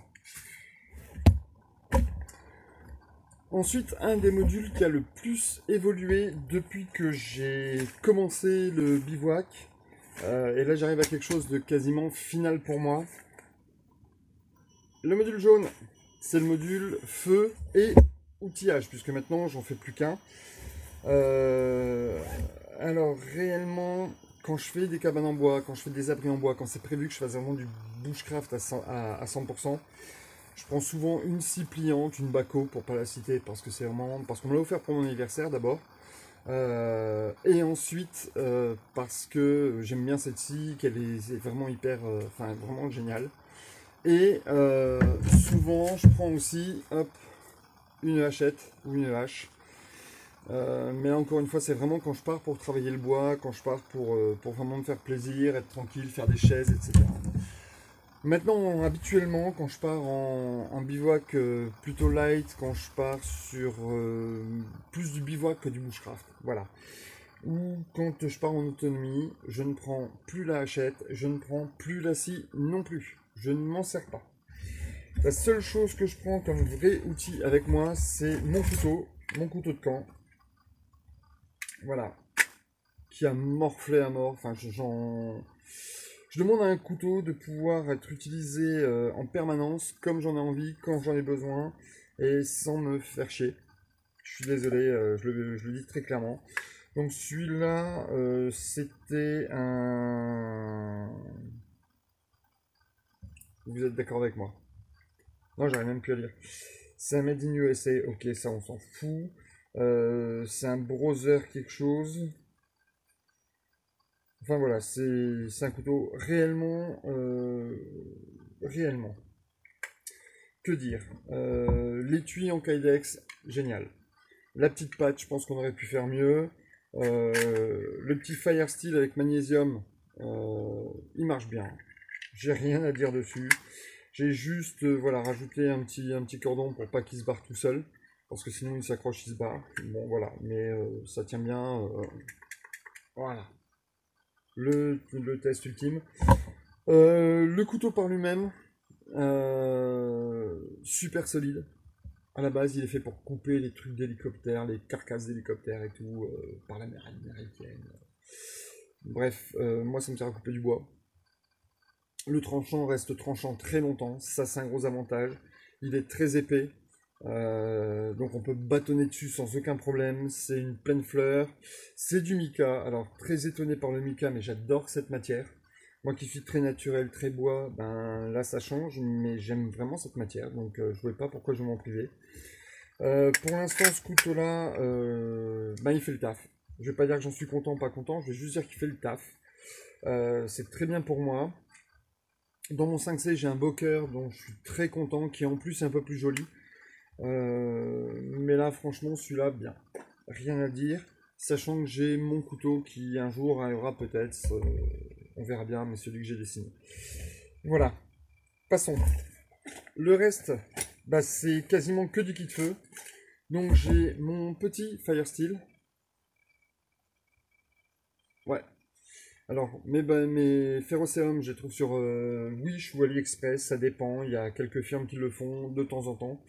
Ensuite, un des modules qui a le plus évolué depuis que j'ai commencé le bivouac, et là j'arrive à quelque chose de quasiment final pour moi. Le module jaune, c'est le module feu et outillage, puisque maintenant j'en fais plus qu'un. Alors réellement, quand je fais des cabanes en bois, quand je fais des abris en bois, quand c'est prévu que je fasse vraiment du bushcraft à 100%, je prends souvent une scie pliante, une Baco pour pas la citer, parce que c'est vraiment, parce qu'on me l'a offert pour mon anniversaire d'abord, et ensuite parce que j'aime bien cette scie, qu'elle est vraiment hyper, enfin vraiment géniale. Et souvent je prends aussi, hop, une hachette ou une hache. Mais encore une fois, c'est vraiment quand je pars pour travailler le bois, quand je pars pour vraiment me faire plaisir, être tranquille, faire des chaises, etc. Maintenant, habituellement, quand je pars en bivouac plutôt light, quand je pars sur plus du bivouac que du bushcraft, voilà. Ou quand je pars en autonomie, je ne prends plus la hachette, je ne prends plus la scie non plus. Je ne m'en sers pas. La seule chose que je prends comme vrai outil avec moi, c'est mon couteau de camp. Voilà, qui a morflé à mort. Enfin, je demande à un couteau de pouvoir être utilisé en permanence, comme j'en ai envie, quand j'en ai besoin, et sans me faire chier. Je suis désolé, je le dis très clairement. Donc celui-là, c'était un... Vous êtes d'accord avec moi? Non, j'arrive même plus à lire. C'est un Made in USA, ok, ça on s'en fout. C'est un browser quelque chose. Enfin voilà, c'est un couteau réellement, réellement. Que dire, l'étui en Kydex, génial. La petite patte, je pense qu'on aurait pu faire mieux. Le petit Fire Steel avec magnésium, il marche bien. J'ai rien à dire dessus. J'ai juste voilà, rajouté un petit cordon pour pas qu'il se barre tout seul. Parce que sinon il s'accroche, il se barre. Bon voilà, mais ça tient bien. Voilà. Le test ultime. Le couteau par lui-même, super solide. À la base, il est fait pour couper les trucs d'hélicoptères, les carcasses d'hélicoptères et tout, par la marine américaine. Bref, moi ça me sert à couper du bois. Le tranchant reste tranchant très longtemps, ça c'est un gros avantage. Il est très épais, Donc on peut bâtonner dessus sans aucun problème. C'est une pleine fleur. C'est du mica. Alors très étonné par le mica, mais j'adore cette matière. Moi qui suis très naturel, très bois, ben là ça change, mais j'aime vraiment cette matière. Donc je ne vois pas pourquoi je vais m'en priver. Pour l'instant, ce couteau-là, ben, il fait le taf. Je vais pas dire que j'en suis content ou pas content, je vais juste dire qu'il fait le taf. C'est très bien pour moi. Dans mon 5C, j'ai un Boker dont je suis très content, qui en plus est un peu plus joli. Mais là, franchement, celui-là, bien. Rien à dire. Sachant que j'ai mon couteau qui un jour arrivera peut-être. On verra bien, mais celui que j'ai dessiné. Voilà. Passons. Le reste, bah, c'est quasiment que du kit feu. Donc j'ai mon petit Firesteel. Ouais. Alors, mes ferrocéums, je les trouve sur Wish ou AliExpress, ça dépend. Il y a quelques firmes qui le font de temps en temps.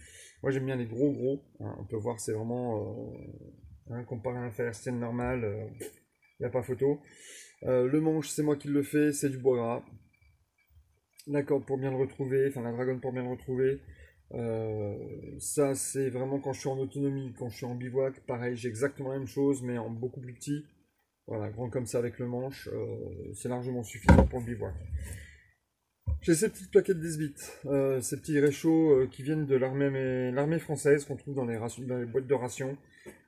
Moi j'aime bien les gros. Hein, on peut voir, c'est vraiment, hein, comparé à un Firesteel normal, il n'y a pas photo. Le manche, c'est moi qui le fais, c'est du bois gras. La corde pour bien le retrouver, enfin la dragonne pour bien le retrouver. Ça c'est vraiment quand je suis en autonomie, quand je suis en bivouac, pareil, j'ai exactement la même chose mais en beaucoup plus petit. Voilà, grand comme ça avec le manche, c'est largement suffisant pour le bivouac. J'ai ces petites plaquettes d'Esbit, ces petits réchauds qui viennent de l'armée française qu'on trouve dans les boîtes de rations.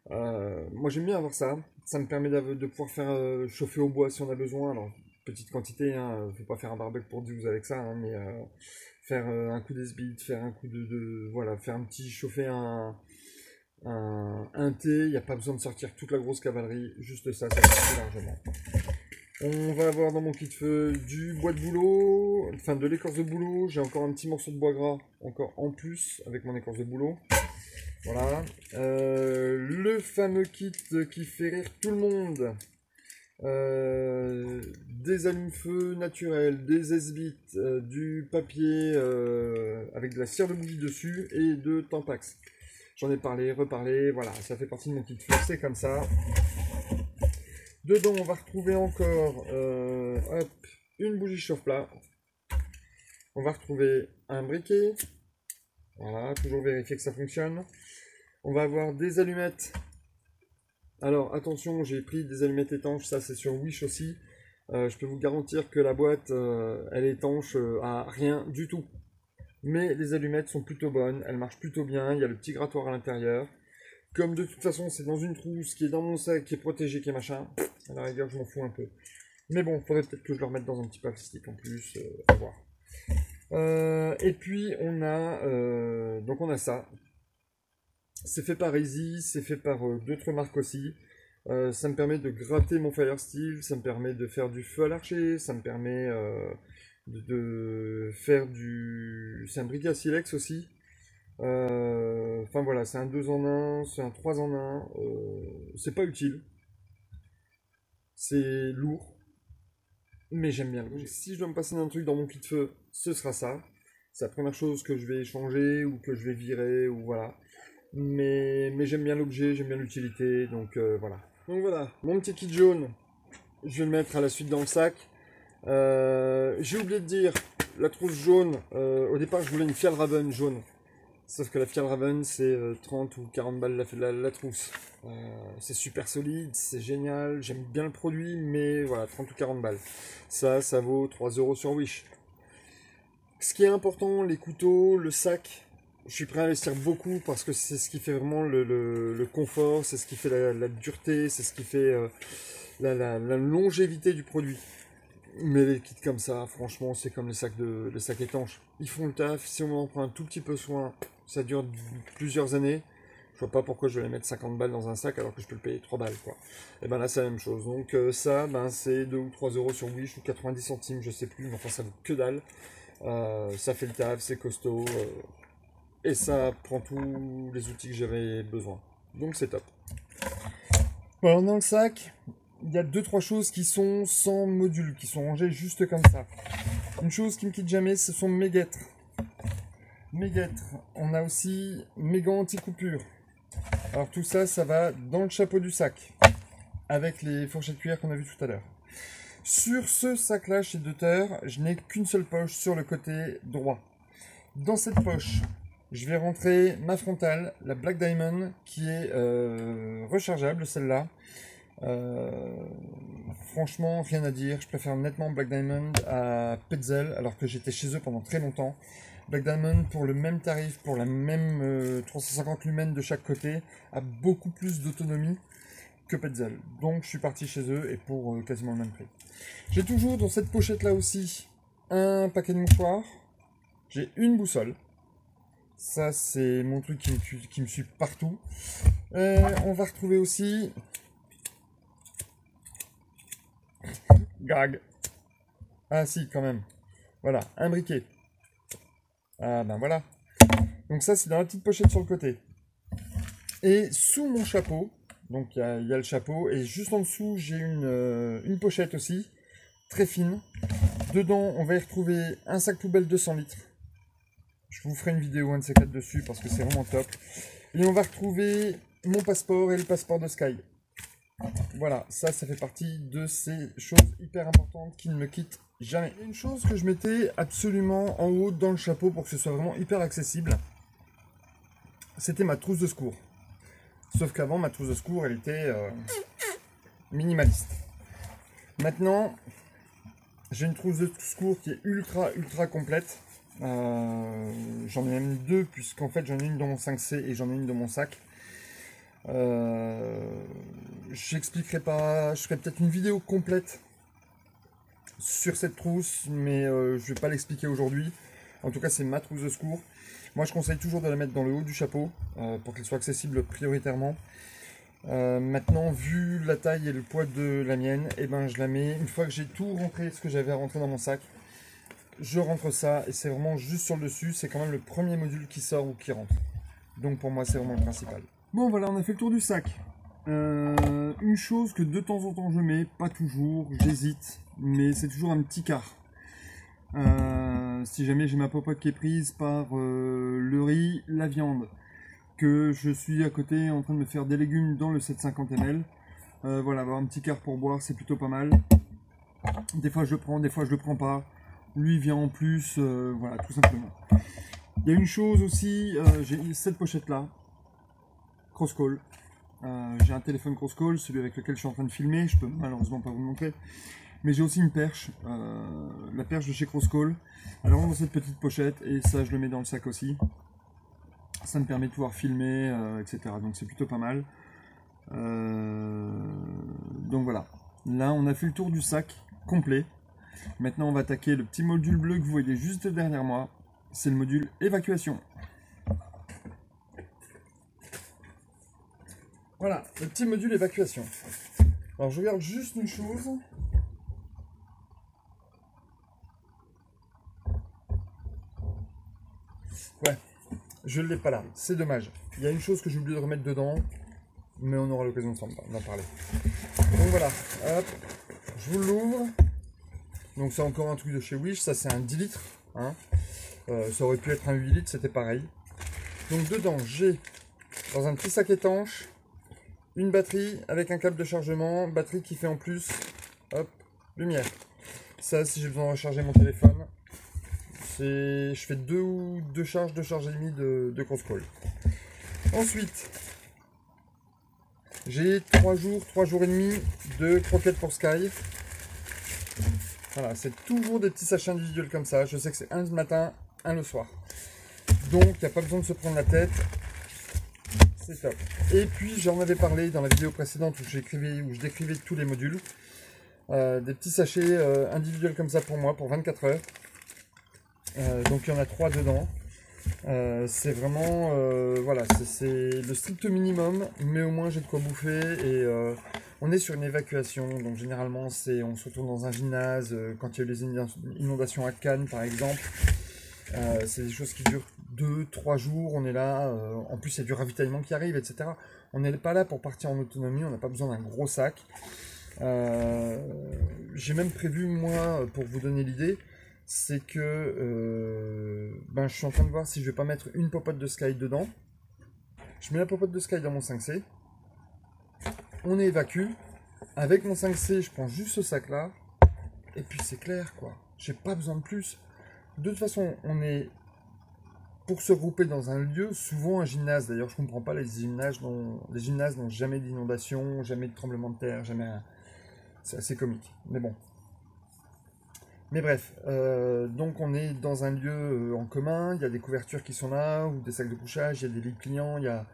Moi j'aime bien avoir ça, ça me permet de pouvoir faire chauffer au bois si on a besoin. Alors petite quantité, hein, faut pas faire un barbecue pour 12 avec ça, hein, mais faire un coup d'Esbit, faire un coup voilà, faire un petit chauffer un thé, il n'y a pas besoin de sortir toute la grosse cavalerie, juste ça suffit largement. On va avoir dans mon kit feu du bois de bouleau, enfin de l'écorce de bouleau, j'ai encore un petit morceau de bois gras, encore en plus avec mon écorce de bouleau. Voilà. Le fameux kit qui fait rire tout le monde. Des allumes-feu naturels, des Esbit, du papier avec de la cire de bougie dessus et de Tampax. J'en ai parlé, reparlé, voilà, ça fait partie de mon kit feu, c'est comme ça. Dedans, on va retrouver encore hop, une bougie chauffe-plat. On va retrouver un briquet. Voilà, toujours vérifier que ça fonctionne. On va avoir des allumettes. Alors, attention, j'ai pris des allumettes étanches, ça c'est sur Wish aussi. Je peux vous garantir que la boîte, elle est étanche à rien du tout. Mais les allumettes sont plutôt bonnes, elles marchent plutôt bien, il y a le petit grattoir à l'intérieur. Comme de toute façon c'est dans une trousse qui est dans mon sac, qui est protégée, qui est machin, à la rigueur je m'en fous un peu. Mais bon, faudrait peut-être que je le remette dans un petit plastique en plus, à voir. Et puis on a ça. C'est fait par Easy, c'est fait par d'autres marques aussi. Ça me permet de gratter mon Firesteel, ça me permet de faire du feu à l'archer, ça me permet de faire du... C'est un briquet à silex aussi. Enfin voilà, c'est un 2 en 1, c'est un 3 en 1. C'est pas utile. C'est lourd. Mais j'aime bien l'objet. Si je dois me passer d'un truc dans mon kit feu, ce sera ça. C'est la première chose que je vais changer ou que je vais virer ou voilà. Mais j'aime bien l'objet, j'aime bien l'utilité, donc voilà. Donc voilà, mon petit kit jaune, je vais le mettre à la suite dans le sac. J'ai oublié de dire, la trousse jaune, au départ je voulais une Fjällräven jaune. Sauf que la Fjällräven c'est 30 ou 40 balles la trousse. C'est super solide, c'est génial, j'aime bien le produit, mais voilà, 30 ou 40 balles. Ça vaut 3 € sur Wish. Ce qui est important, les couteaux, le sac, je suis prêt à investir beaucoup parce que c'est ce qui fait vraiment le confort, c'est ce qui fait la dureté, c'est ce qui fait la longévité du produit. Mais les kits comme ça, franchement, c'est comme les sacs étanches. Ils font le taf, si on en prend un tout petit peu soin, ça dure plusieurs années. Je vois pas pourquoi je vais les mettre 50 balles dans un sac alors que je peux le payer 3 balles, quoi. Et ben là, c'est la même chose. Donc ça, ben, c'est 2 ou 3 € sur Wish ou 90 centimes, je sais plus, mais enfin, ça vaut que dalle. Ça fait le taf, c'est costaud. Et ça prend tous les outils que j'avais besoin. Donc c'est top. Alors dans le sac, il y a 2-3 choses qui sont sans module, qui sont rangées juste comme ça. Une chose qui me quitte jamais, ce sont mes guêtres. Mes guêtres. On a aussi mes gants anti-coupure. Alors tout ça, ça va dans le chapeau du sac. Avec les fourchettes cuillères qu'on a vu tout à l'heure. Sur ce sac-là, chez Deuter, je n'ai qu'une seule poche sur le côté droit. Dans cette poche, je vais rentrer ma frontale, la Black Diamond, qui est rechargeable, celle-là. Franchement, rien à dire. Je préfère nettement Black Diamond à Petzl, alors que j'étais chez eux pendant très longtemps. Black Diamond, pour le même tarif, pour la même 350 lumens de chaque côté, a beaucoup plus d'autonomie que Petzl. Donc, je suis parti chez eux et pour quasiment le même prix. J'ai toujours dans cette pochette-là aussi un paquet de mouchoirs. J'ai une boussole. Ça, c'est mon truc qui me suit partout. On va retrouver aussi... Gag. Ah si, quand même. Voilà, un briquet. Ah ben voilà. Donc ça, c'est dans la petite pochette sur le côté. Et sous mon chapeau, donc il y a le chapeau, et juste en dessous, j'ai une pochette aussi, très fine. Dedans, on va y retrouver un sac poubelle 200 litres. Je vous ferai une vidéo, un de ces quatre dessus, parce que c'est vraiment top. Et on va retrouver mon passeport et le passeport de Sky. Voilà, ça fait partie de ces choses hyper importantes qui ne me quittent jamais. Il y a une chose que je mettais absolument en haut dans le chapeau pour que ce soit vraiment hyper accessible. C'était ma trousse de secours. Sauf qu'avant, ma trousse de secours, elle était minimaliste. Maintenant, j'ai une trousse de secours qui est ultra complète. J'en ai même deux, puisqu'en fait, j'en ai une dans mon 5C et j'en ai une dans mon sac. J'expliquerai pas, je ferai peut-être une vidéo complète sur cette trousse, mais je vais pas l'expliquer aujourd'hui. En tout cas, c'est ma trousse de secours. Moi, je conseille toujours de la mettre dans le haut du chapeau pour qu'elle soit accessible prioritairement. Maintenant, vu la taille et le poids de la mienne, et ben, je la mets une fois que j'ai tout rentré, ce que j'avais à rentrer dans mon sac. Je rentre ça et c'est vraiment juste sur le dessus. C'est quand même le premier module qui sort ou qui rentre. Donc pour moi, c'est vraiment le principal. Bon, voilà, on a fait le tour du sac. Une chose que de temps en temps je mets, pas toujours, j'hésite, mais c'est toujours un petit quart. Si jamais j'ai ma popote qui est prise par le riz, la viande, que je suis à côté en train de me faire des légumes dans le 750 ml, voilà, avoir un petit quart pour boire, c'est plutôt pas mal. Des fois je le prends, des fois je le prends pas. Lui vient en plus, voilà, tout simplement. Il y a une chose aussi, j'ai cette pochette là, Crosscall. J'ai un téléphone Crosscall, celui avec lequel je suis en train de filmer, je peux malheureusement pas vous le montrer. Mais j'ai aussi une perche, la perche de chez Crosscall. Alors dans cette petite pochette, et ça je le mets dans le sac aussi. Ça me permet de pouvoir filmer, etc. Donc c'est plutôt pas mal. Donc voilà. Là on a fait le tour du sac complet. Maintenant on va attaquer le petit module bleu que vous voyez juste derrière moi. C'est le module évacuation. Voilà, le petit module évacuation. Alors je regarde juste une chose. Ouais, je ne l'ai pas là, c'est dommage. Il y a une chose que j'ai oublié de remettre dedans, mais on aura l'occasion d'en parler. Donc voilà, hop, je vous l'ouvre. Donc c'est encore un truc de chez Wish, ça c'est un 10 litres. Hein. Ça aurait pu être un 8 litres, c'était pareil. Donc dedans, j'ai, dans un petit sac étanche, une batterie avec un câble de chargement, batterie qui fait en plus, hop, lumière. Ça, si j'ai besoin de recharger mon téléphone, je fais deux charges et demie de Crosscall. Ensuite, j'ai 3 jours et demi de croquettes pour Sky. Voilà, c'est toujours des petits sachets individuels comme ça. Je sais que c'est un le matin, un le soir. Donc, il n'y a pas besoin de se prendre la tête. C'est top. Et puis, j'en avais parlé dans la vidéo précédente où je décrivais tous les modules. Des petits sachets individuels comme ça pour moi, pour 24 heures. Donc, il y en a 3 dedans. C'est vraiment, voilà, c'est le strict minimum, mais au moins j'ai de quoi bouffer et on est sur une évacuation, donc généralement on se retrouve dans un gymnase, quand il y a eu les inondations à Cannes par exemple, c'est des choses qui durent 2-3 jours, on est là, en plus il y a du ravitaillement qui arrive, etc. On n'est pas là pour partir en autonomie, on n'a pas besoin d'un gros sac. J'ai même prévu, moi, pour vous donner l'idée, c'est que je suis en train de voir si je vais pas mettre une popote de Sky dedans. Je mets la popote de Sky dans mon 5C. On évacue. Avec mon 5C, je prends juste ce sac là. Et puis c'est clair quoi. J'ai pas besoin de plus. De toute façon, on est pour se regrouper dans un lieu, souvent un gymnase. D'ailleurs, je comprends pas les gymnases n'ont jamais d'inondation, jamais de tremblement de terre, jamais rien. C'est assez comique, mais bon. Mais bref, donc on est dans un lieu en commun, il y a des couvertures qui sont là, ou des sacs de couchage, il y a des lits clients, il y a...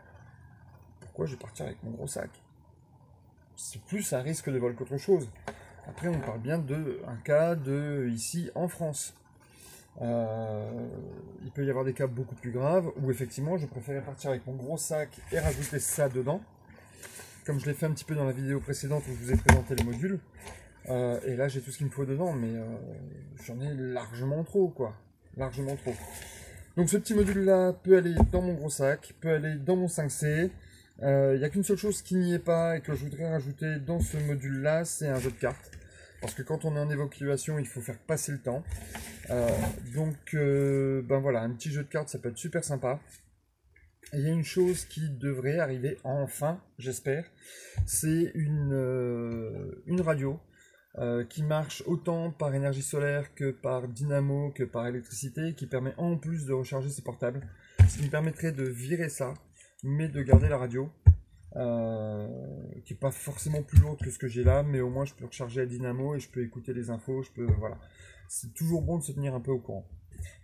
Pourquoi je vais partir avec mon gros sac? C'est plus un risque de vol qu'autre chose. Après, on parle bien d'un cas ici en France. Il peut y avoir des cas beaucoup plus graves où effectivement je préférais partir avec mon gros sac et rajouter ça dedans, comme je l'ai fait un petit peu dans la vidéo précédente où je vous ai présenté les modules. Et là j'ai tout ce qu'il me faut dedans, mais j'en ai largement trop, quoi. Largement trop. Donc ce petit module là peut aller dans mon gros sac, peut aller dans mon 5C. Il n'y a qu'une seule chose qui n'y est pas et que je voudrais rajouter dans ce module là, c'est un jeu de cartes. Parce que quand on est en évacuation, il faut faire passer le temps. Ben voilà, un petit jeu de cartes, ça peut être super sympa. Et il y a une chose qui devrait arriver enfin, j'espère, c'est une radio qui marche autant par énergie solaire que par dynamo, que par électricité, qui permet en plus de recharger ses portables. Ce qui me permettrait de virer ça, mais de garder la radio. Qui n'est pas forcément plus lourde que ce que j'ai là, mais au moins je peux recharger à dynamo et je peux écouter les infos, voilà. C'est toujours bon de se tenir un peu au courant.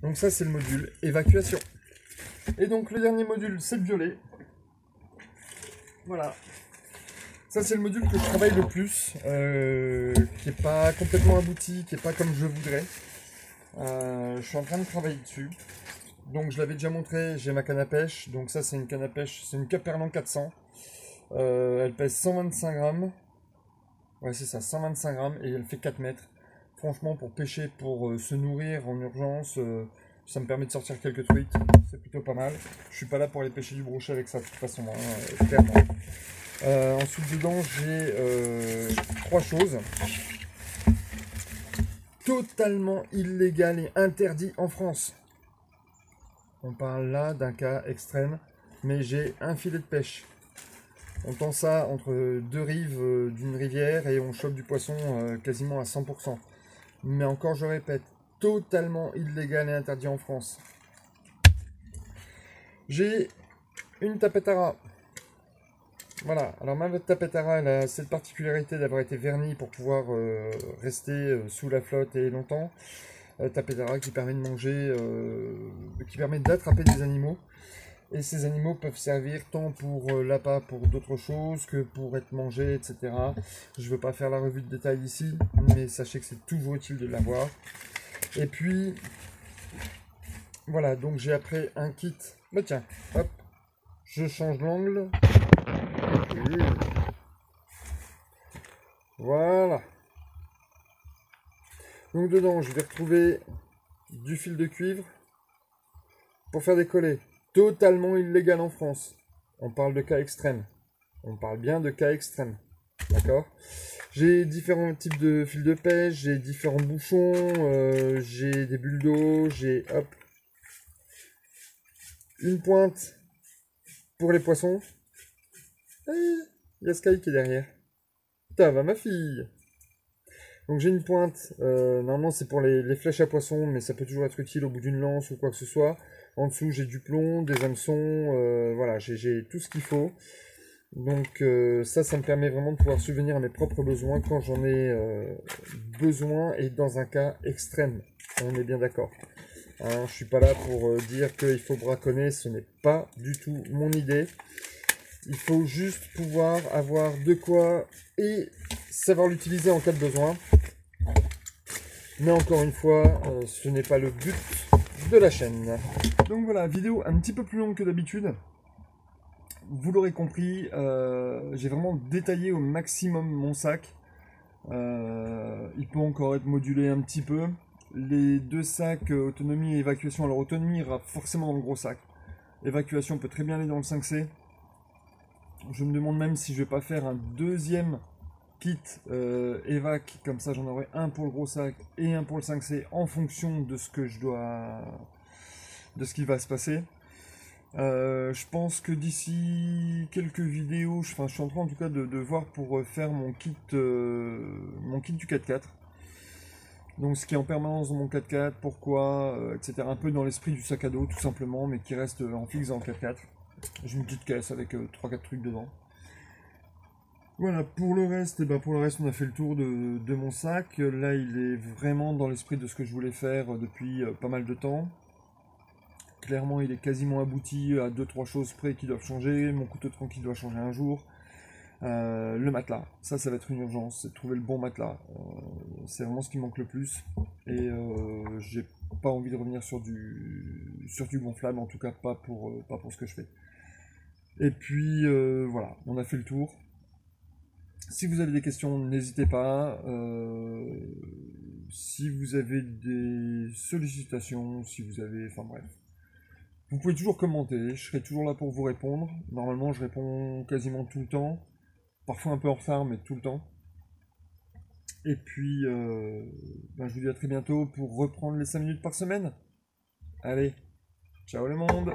Donc ça c'est le module évacuation. Et donc le dernier module c'est le violet. Voilà. Ça c'est le module que je travaille le plus, qui n'est pas complètement abouti, qui n'est pas comme je voudrais. Je suis en train de travailler dessus. Donc je l'avais déjà montré, j'ai ma canne à pêche. Donc ça c'est une canne à pêche, c'est une Caperlan 400. Elle pèse 125 grammes. Ouais, c'est ça, 125 grammes et elle fait 4 mètres. Franchement, pour pêcher, pour se nourrir en urgence, ça me permet de sortir quelques truites. C'est plutôt pas mal. Je suis pas là pour aller pêcher du brochet avec ça, de toute façon, hein, clairement. Ensuite, dedans, j'ai 3 choses. Totalement illégal et interdit en France. On parle là d'un cas extrême, mais j'ai un filet de pêche. On tend ça entre deux rives d'une rivière et on chope du poisson quasiment à 100%. Mais encore, je répète, totalement illégal et interdit en France. J'ai une tapette à rat. Voilà, alors ma tapette à rat, elle a cette particularité d'avoir été vernie pour pouvoir rester sous la flotte et longtemps. Tapette à rat qui permet de manger, qui permet d'attraper des animaux. Et ces animaux peuvent servir tant pour l'appât pour d'autres choses que pour être mangés, etc. Je ne veux pas faire la revue de détail ici, mais sachez que c'est toujours utile de l'avoir. Et puis, voilà, donc j'ai après un kit. Bah tiens, hop, je change l'angle. Voilà. Donc dedans, je vais retrouver du fil de cuivre pour faire des collets. Totalement illégal en France. On parle de cas extrêmes. On parle bien de cas extrêmes. D'accord? J'ai différents types de fils de pêche, j'ai différents bouchons, j'ai des bulles d'eau, j'ai hop, une pointe pour les poissons. Il y a Sky qui est derrière. Ça va ma fille. Donc j'ai une pointe, normalement c'est pour les flèches à poisson, mais ça peut toujours être utile au bout d'une lance ou quoi que ce soit. En dessous, j'ai du plomb, des hameçons, voilà, j'ai tout ce qu'il faut. Donc ça me permet vraiment de pouvoir subvenir à mes propres besoins quand j'en ai besoin et dans un cas extrême. On est bien d'accord. Hein, je suis pas là pour dire qu'il faut braconner, ce n'est pas du tout mon idée. Il faut juste pouvoir avoir de quoi et savoir l'utiliser en cas de besoin. Mais encore une fois, ce n'est pas le but de la chaîne. Donc voilà, vidéo un petit peu plus longue que d'habitude. Vous l'aurez compris, j'ai vraiment détaillé au maximum mon sac. Il peut encore être modulé un petit peu. Les deux sacs, autonomie et évacuation. Alors autonomie ira forcément dans le gros sac. Évacuation peut très bien aller dans le 5C. Je me demande même si je vais pas faire un deuxième kit évac, comme ça j'en aurai un pour le gros sac et un pour le 5C en fonction de ce que de ce qui va se passer. Je pense que d'ici quelques vidéos, je suis en train en tout cas de voir pour faire mon kit du 4x4. Donc ce qui est en permanence dans mon 4x4, pourquoi, etc. Un peu dans l'esprit du sac à dos tout simplement, mais qui reste en fixe en 4x4. J'ai une petite caisse avec 3-4 trucs dedans. Voilà, pour le reste, on a fait le tour de mon sac. Là, il est vraiment dans l'esprit de ce que je voulais faire depuis pas mal de temps. Clairement, il est quasiment abouti à 2-3 choses près qui doivent changer. Mon couteau de tranquille doit changer un jour. Le matelas, ça va être une urgence, c'est de trouver le bon matelas. C'est vraiment ce qui manque le plus. Et j'ai pas envie de revenir sur du gonflable, en tout cas pas pour ce que je fais. Et puis voilà, on a fait le tour. Si vous avez des questions, n'hésitez pas. Si vous avez des sollicitations, si vous avez... Enfin bref. Vous pouvez toujours commenter, je serai toujours là pour vous répondre. Normalement, je réponds quasiment tout le temps. Parfois un peu en retard, mais tout le temps. Et puis, je vous dis à très bientôt pour reprendre les 5 minutes par semaine. Allez, ciao le monde!